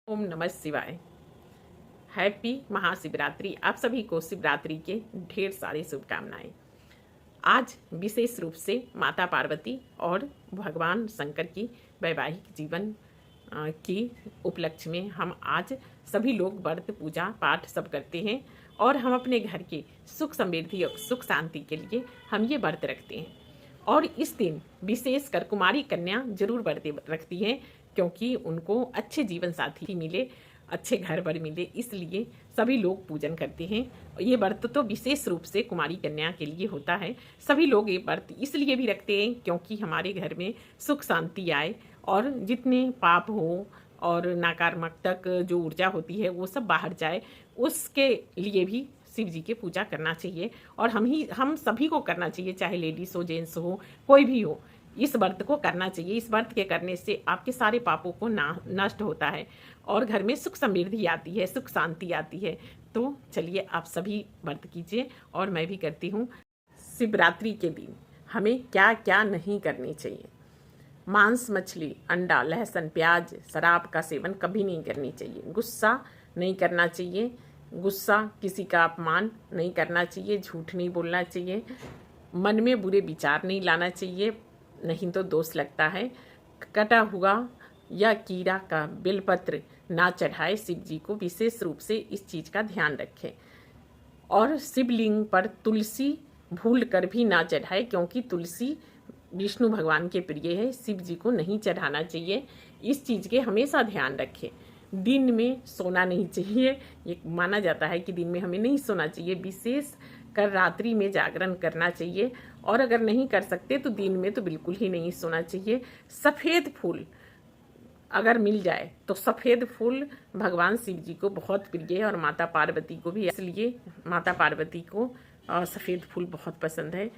ओम नमः शिवाय। हैप्पी महाशिवरात्रि। आप सभी को शिवरात्रि के ढेर सारी शुभकामनाएं। आज विशेष रूप से माता पार्वती और भगवान शंकर की वैवाहिक जीवन की उपलक्ष्य में हम आज सभी लोग व्रत पूजा पाठ सब करते हैं और हम अपने घर के सुख समृद्धि और सुख शांति के लिए हम ये व्रत रखते हैं। और इस दिन विशेषकर कुमारी कन्या जरूर व्रत रखती हैं, क्योंकि उनको अच्छे जीवन साथी मिले, अच्छे घर बर मिले, इसलिए सभी लोग पूजन करते हैं। ये व्रत तो विशेष रूप से कुमारी कन्या के लिए होता है। सभी लोग ये व्रत इसलिए भी रखते हैं क्योंकि हमारे घर में सुख शांति आए और जितने पाप हो और नकारात्मक जो ऊर्जा होती है वो सब बाहर जाए, उसके लिए भी शिव जी की पूजा करना चाहिए। और हम सभी को करना चाहिए, चाहे लेडीज हो, जेंट्स हो, कोई भी हो, इस व्रत को करना चाहिए। इस व्रत के करने से आपके सारे पापों को नष्ट होता है और घर में सुख समृद्धि आती है, सुख शांति आती है। तो चलिए आप सभी व्रत कीजिए और मैं भी करती हूँ। शिवरात्रि के दिन हमें क्या क्या नहीं करनी चाहिए। मांस, मछली, अंडा, लहसुन, प्याज, शराब का सेवन कभी नहीं करनी चाहिए। गुस्सा नहीं करना चाहिए। गुस्सा, किसी का अपमान नहीं करना चाहिए। झूठ नहीं बोलना चाहिए। मन में बुरे विचार नहीं लाना चाहिए, नहीं तो दोष लगता है। कटा हुआ या कीड़ा का बेलपत्र ना चढ़ाए। शिव जी को विशेष रूप से इस चीज़ का ध्यान रखें। और शिवलिंग पर तुलसी भूल कर भी ना चढ़ाए, क्योंकि तुलसी विष्णु भगवान के प्रिय है, शिव जी को नहीं चढ़ाना चाहिए। इस चीज़ के हमेशा ध्यान रखें। दिन में सोना नहीं चाहिए। ये माना जाता है कि दिन में हमें नहीं सोना चाहिए, विशेष कर रात्रि में जागरण करना चाहिए। और अगर नहीं कर सकते तो दिन में तो बिल्कुल ही नहीं सोना चाहिए। सफ़ेद फूल अगर मिल जाए तो सफ़ेद फूल भगवान शिव जी को बहुत प्रिय है और माता पार्वती को भी, इसलिए माता पार्वती को सफ़ेद फूल बहुत पसंद है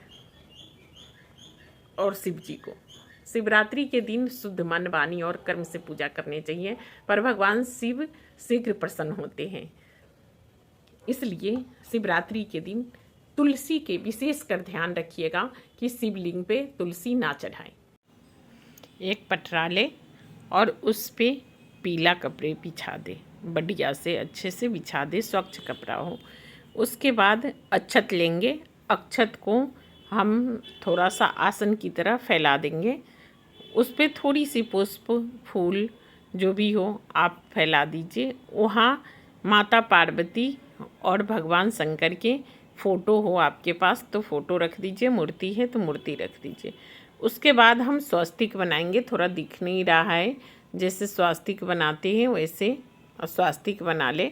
और शिव जी को। शिवरात्रि के दिन शुद्ध मन, वाणी और कर्म से पूजा करनी चाहिए, पर भगवान शिव शीघ्र प्रसन्न होते हैं। इसलिए शिवरात्रि के दिन तुलसी के विशेष कर ध्यान रखिएगा कि शिवलिंग पे तुलसी ना चढ़ाएं। एक पटरा ले और उस पे पीला कपड़े बिछा दे, बढ़िया से अच्छे से बिछा दे, स्वच्छ कपड़ा हो। उसके बाद अक्षत लेंगे। अक्षत को हम थोड़ा सा आसन की तरह फैला देंगे। उस पर थोड़ी सी पुष्प, फूल जो भी हो आप फैला दीजिए। वहाँ माता पार्वती और भगवान शंकर के फ़ोटो हो आपके पास तो फ़ोटो रख दीजिए, मूर्ति है तो मूर्ति रख दीजिए। उसके बाद हम स्वास्तिक बनाएंगे। थोड़ा दिख नहीं रहा है, जैसे स्वास्तिक बनाते हैं वैसे स्वास्तिक बना ले।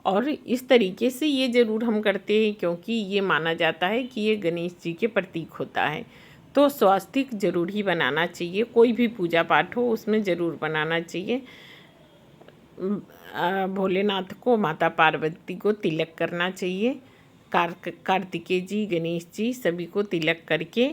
और इस तरीके से ये ज़रूर हम करते हैं क्योंकि ये माना जाता है कि ये गणेश जी के प्रतीक होता है। तो स्वास्तिक जरूर ही बनाना चाहिए। कोई भी पूजा पाठ हो उसमें ज़रूर बनाना चाहिए। भोलेनाथ को, माता पार्वती को तिलक करना चाहिए। कार्तिकेय जी, गणेश जी सभी को तिलक करके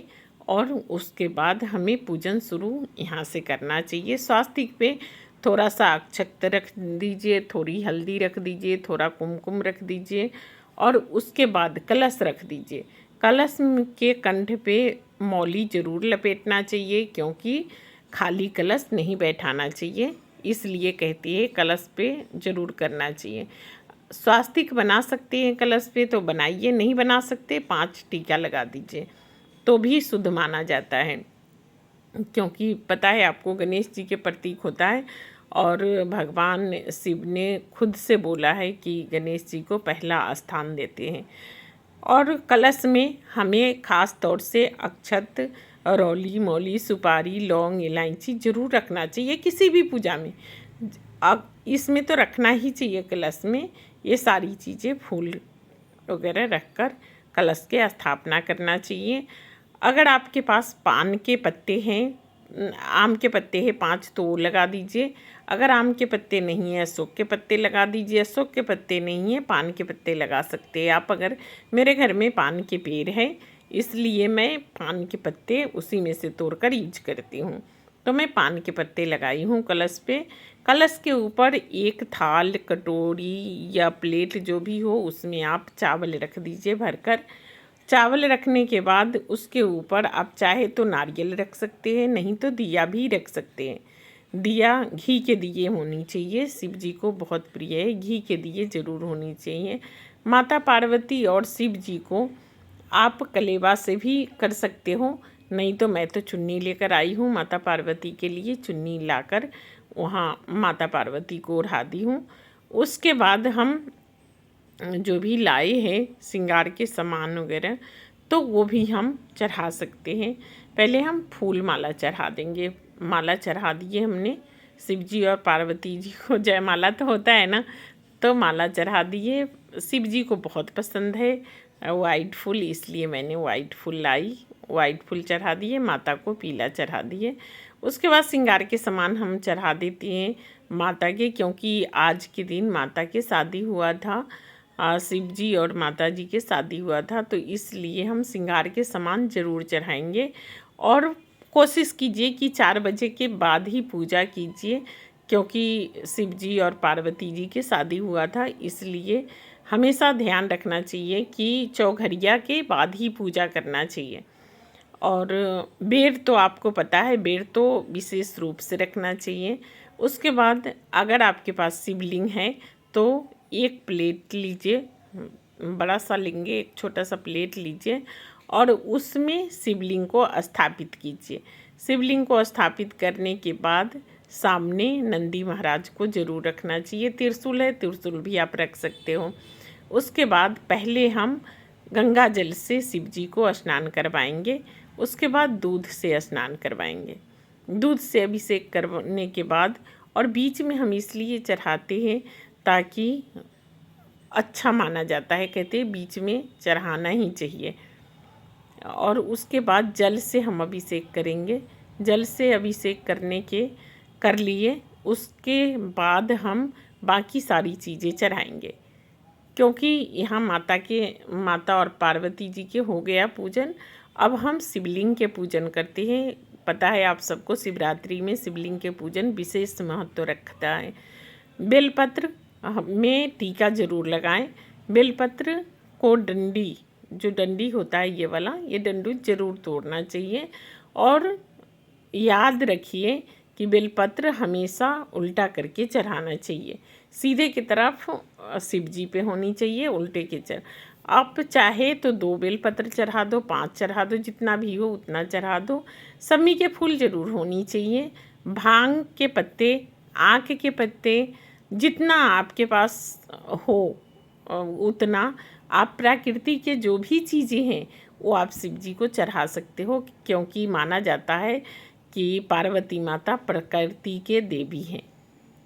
और उसके बाद हमें पूजन शुरू यहाँ से करना चाहिए। स्वास्तिक पे थोड़ा सा अक्षत रख दीजिए, थोड़ी हल्दी रख दीजिए, थोड़ा कुमकुम रख दीजिए और उसके बाद कलश रख दीजिए। कलश के कंठ पे मौली जरूर लपेटना चाहिए, क्योंकि खाली कलश नहीं बैठाना चाहिए, इसलिए कहती है कलश पे जरूर करना चाहिए। स्वास्तिक बना सकते हैं कलश पे तो बनाइए, नहीं बना सकते 5 टीका लगा दीजिए तो भी शुद्ध माना जाता है, क्योंकि पता है आपको गणेश जी के प्रतीक होता है और भगवान शिव ने खुद से बोला है कि गणेश जी को पहला स्थान देते हैं। और कलश में हमें ख़ास तौर से अक्षत, रौली, मौली, सुपारी, लौंग, इलायची जरूर रखना चाहिए किसी भी पूजा में। अब इसमें तो रखना ही चाहिए कलश में। ये सारी चीज़ें फूल वगैरह रखकर कलश के स्थापना करना चाहिए। अगर आपके पास पान के पत्ते हैं, आम के पत्ते हैं 5 तो वो लगा दीजिए। अगर आम के पत्ते नहीं हैं, अशोक के पत्ते लगा दीजिए। अशोक के पत्ते नहीं हैं, पान के पत्ते लगा सकते हैं आप। अगर मेरे घर में पान के पेड़ है इसलिए मैं पान के पत्ते उसी में से तोड़कर यूज करती हूँ, तो मैं पान के पत्ते लगाई हूँ कलश पे। कलश के ऊपर एक थाल, कटोरी या प्लेट जो भी हो उसमें आप चावल रख दीजिए भरकर। चावल रखने के बाद उसके ऊपर आप चाहे तो नारियल रख सकते हैं, नहीं तो दिया भी रख सकते हैं। दिया घी के दिए होनी चाहिए, शिव जी को बहुत प्रिय है, घी के दिए जरूर होनी चाहिए। माता पार्वती और शिव जी को आप कलेवा से भी कर सकते हो, नहीं तो मैं तो चुन्नी लेकर आई हूँ माता पार्वती के लिए, चुन्नी लाकर वहाँ माता पार्वती को ओढ़ा दी हूँ। उसके बाद हम जो भी लाए हैं श्रृंगार के सामान वगैरह, तो वो भी हम चढ़ा सकते हैं। पहले हम फूल माला चढ़ा देंगे। माला चढ़ा दिए हमने शिव जी और पार्वती जी को, जयमाला तो होता है ना, तो माला चढ़ा दिए। शिव जी को बहुत पसंद है वाइट फूल, इसलिए मैंने वाइट फूल लाई, वाइट फूल चढ़ा दिए। माता को पीला चढ़ा दिए। उसके बाद श्रृंगार के सामान हम चढ़ा देते हैं माता के, क्योंकि आज के दिन माता के शादी हुआ था, शिव जी और माता जी के शादी हुआ था, तो इसलिए हम श्रृंगार के सामान ज़रूर चढ़ाएंगे। और कोशिश कीजिए कि 4 बजे के बाद ही पूजा कीजिए, क्योंकि शिव जी और पार्वती जी की शादी हुआ था, इसलिए हमेशा ध्यान रखना चाहिए कि चौघरिया के बाद ही पूजा करना चाहिए। और बेर तो आपको पता है, बेर तो विशेष रूप से रखना चाहिए। उसके बाद अगर आपके पास शिवलिंग है तो एक प्लेट लीजिए, बड़ा सा लेंगे, एक छोटा सा प्लेट लीजिए और उसमें शिवलिंग को स्थापित कीजिए। शिवलिंग को स्थापित करने के बाद सामने नंदी महाराज को ज़रूर रखना चाहिए। त्रिशूल है, त्रिशूल भी आप रख सकते हो। उसके बाद पहले हम गंगा जल से शिव जी को स्नान करवाएंगे, उसके बाद दूध से स्नान करवाएंगे। दूध से अभिषेक करने के बाद, और बीच में हम इसलिए चढ़ाते हैं ताकि अच्छा माना जाता है, कहते हैं बीच में चढ़ाना ही चाहिए। और उसके बाद जल से हम अभिषेक करेंगे। जल से अभिषेक कर लिए, उसके बाद हम बाकी सारी चीज़ें चढ़ाएंगे, क्योंकि यहाँ माता और पार्वती जी के हो गया पूजन। अब हम शिवलिंग के पूजन करते हैं। पता है आप सबको, शिवरात्रि में शिवलिंग के पूजन विशेष महत्व रखता है। बेलपत्र में टीका ज़रूर लगाएं। बेलपत्र को जो डंडी होता है ये वाला, ये डंडू ज़रूर तोड़ना चाहिए। और याद रखिए कि बेलपत्र हमेशा उल्टा करके चढ़ाना चाहिए, सीधे की तरफ शिव जी पे होनी चाहिए, उल्टे के आप चाहे तो 2 बेलपत्र चढ़ा दो, 5 चढ़ा दो, जितना भी हो उतना चढ़ा दो। समी के फूल ज़रूर होनी चाहिए। भांग के पत्ते, आँख के पत्ते, जितना आपके पास हो उतना आप प्रकृति के जो भी चीज़ें हैं वो आप शिव जी को चढ़ा सकते हो, क्योंकि माना जाता है कि पार्वती माता प्रकृति के देवी हैं।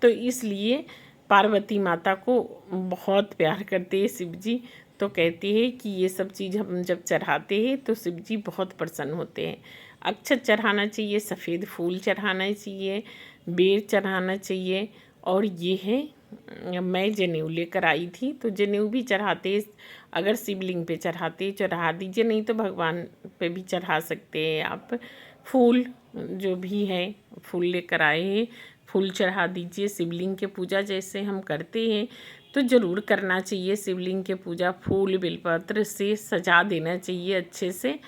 तो इसलिए पार्वती माता को बहुत प्यार करते हैं शिव जी, तो कहते हैं कि ये सब चीज़ हम जब चढ़ाते हैं तो शिव जी बहुत प्रसन्न होते हैं। अक्षत चढ़ाना चाहिए, सफ़ेद फूल चढ़ाना चाहिए, बेर चढ़ाना चाहिए। और ये है, मैं जनेऊ लेकर आई थी, तो जनेऊ भी चढ़ाते, अगर शिवलिंग पे चढ़ाते चढ़ा दीजिए, नहीं तो भगवान पे भी चढ़ा सकते हैं आप। फूल जो भी है, फूल लेकर आए हैं, फूल चढ़ा दीजिए। शिवलिंग के पूजा जैसे हम करते हैं तो ज़रूर करना चाहिए। शिवलिंग के पूजा फूल बेलपत्र से सजा देना चाहिए अच्छे से।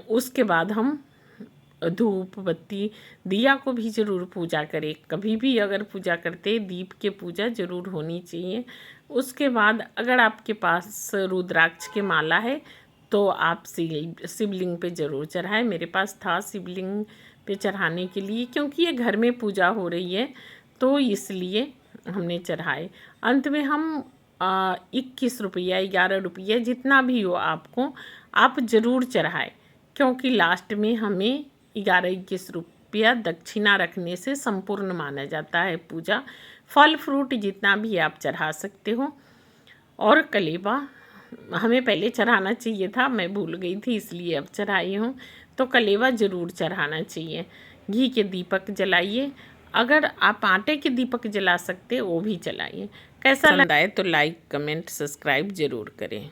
उसके बाद हम धूप बत्ती दिया को भी ज़रूर पूजा करें। कभी भी अगर पूजा करते दीप के पूजा ज़रूर होनी चाहिए। उसके बाद अगर आपके पास रुद्राक्ष के माला है तो आप शिवलिंग पे ज़रूर चढ़ाएं। मेरे पास था शिवलिंग पे चढ़ाने के लिए, क्योंकि ये घर में पूजा हो रही है तो इसलिए हमने चढ़ाए। अंत में हम 21 रुपया 11 रुपया जितना भी हो आपको, आप ज़रूर चढ़ाएं, क्योंकि लास्ट में हमें 11-21 रुपया दक्षिणा रखने से संपूर्ण माना जाता है पूजा। फल फ्रूट जितना भी आप चढ़ा सकते हो। और कलेवा हमें पहले चढ़ाना चाहिए था, मैं भूल गई थी इसलिए अब चढ़ाई हूँ। तो कलेवा ज़रूर चढ़ाना चाहिए। घी के दीपक जलाइए, अगर आप आटे के दीपक जला सकते वो भी जलाइए। कैसा लगा है तो लाइक कमेंट सब्सक्राइब ज़रूर करें।